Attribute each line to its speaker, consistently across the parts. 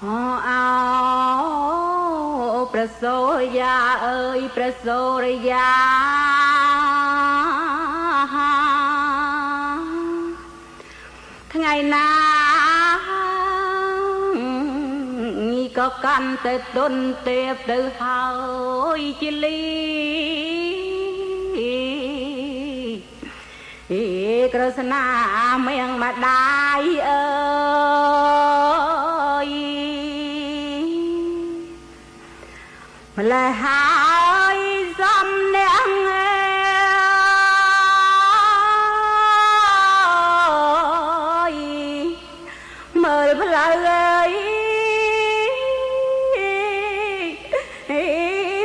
Speaker 1: ព្រះសូរិយាអើយព្រះសូរិយាថ្ងៃណាក៏កាន់តែទុនទេពទៅហើយជាលីក្រស្នាមៀងម្ដាយអើយម្ល៉េះហើយសំនាងមើលផ្លូវអើយ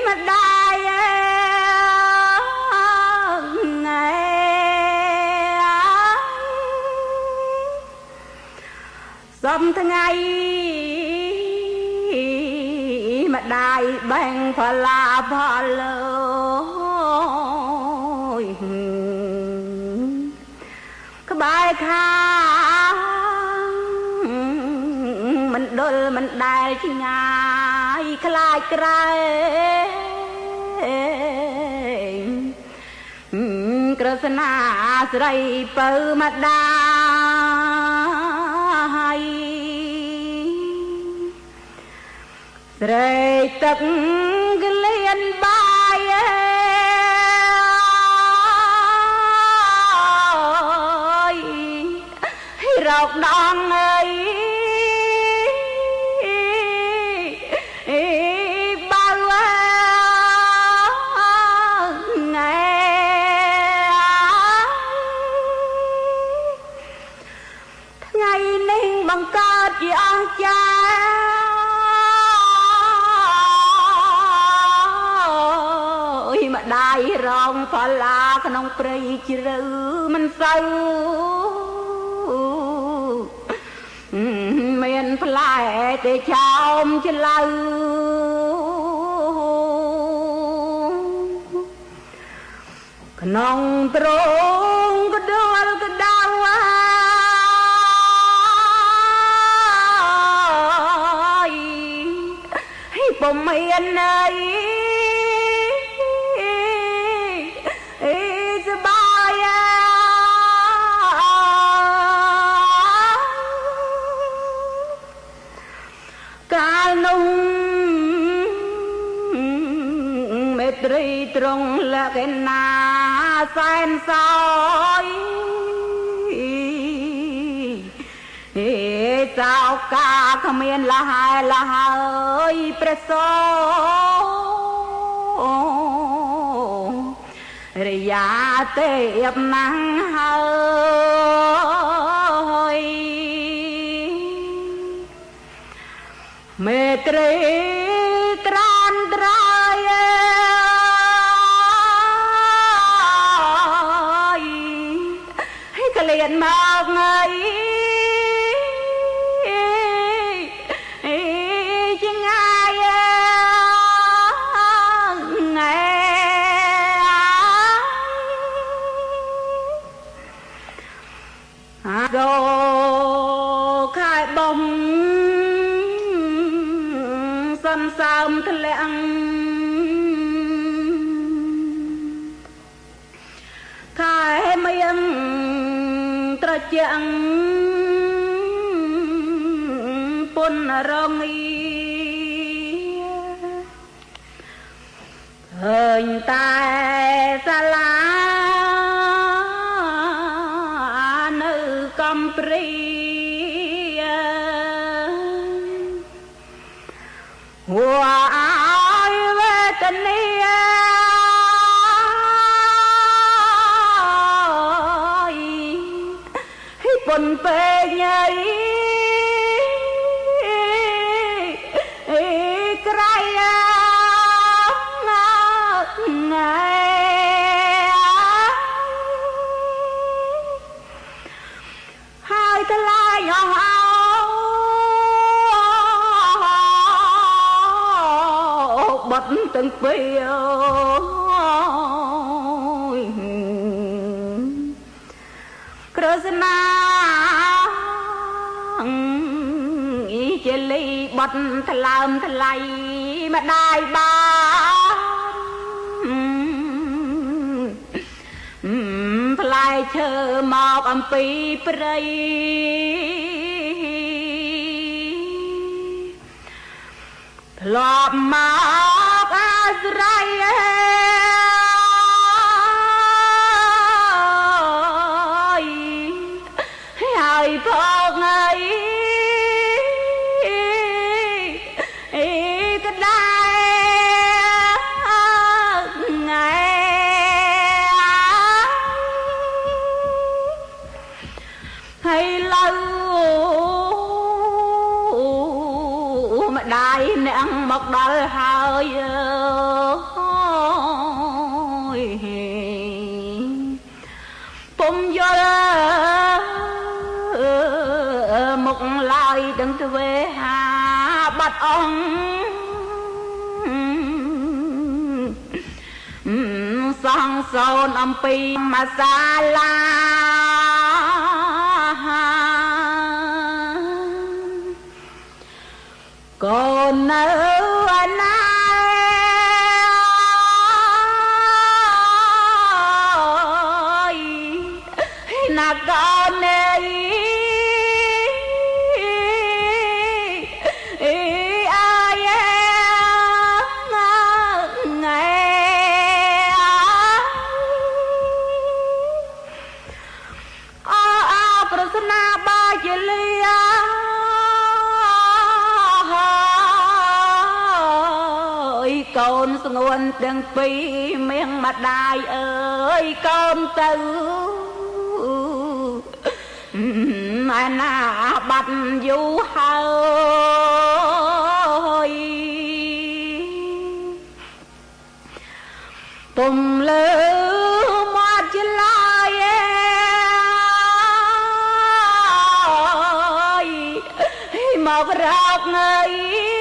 Speaker 1: ម្ដាយសំថ្ងៃម្ដាយបែងផលាផលលើយក្បែរខាងមិនដុលមិនដែលឆ្ងាយខ្លាចក្រែងក្រស្នាស្រីពៅម្ដាយស្រែកទឹកក្លៀនបាយរកដងអើយបើថ្ងៃថ្ងៃនេះបង្កើតជាអស្ចារ្យម្ដាយរងផលាក្នុងព្រៃជ្រៅមិនសូវមានផ្លែទេចោមច្លៅក្នុងទ្រងកដលកដៅពុំមានអីសបាយកាលនោះមេត្រីត្រង់លក្ខណាសែនសោយសោកាគ្មានលហែលហើយព្រះសូរិយាទេពណាំងហើយមេត្រីត្រានត្រៃក្លៀនមកហើយដូខែបំសន្សើមធ្លាក់ខែមៀងត្រជាក់ពុនរងឃើញតែសាលានៅកំព្រីហួឲ្យវេទនាពុនពេកញ៉ៃក្រៃហើយថ្លៃអស់បាត់ទាំងពីរក្រស្នា ជាលីបត់ថ្លើមថ្លៃម្ដាយបានផ្លែឈើមកអំពីព្រៃធ្លាប់មកអាស្រ័យហើយផងអីក៏ដែរថ្ងៃហើយលើម្ដាយអ្នកមកដល់ហើយពុំយល់មកឡើយដឹងទៅវេហាបាត់អង្គសងសូនអំពីមាសាឡាកូននៅណាណាកូននេះកូនស្ងួនទាំងពីរមៀងម្ដាយអើយកូនទៅម៉ែណាបាត់យូរហើយពុំលើមកជាឡាយមករកងើយ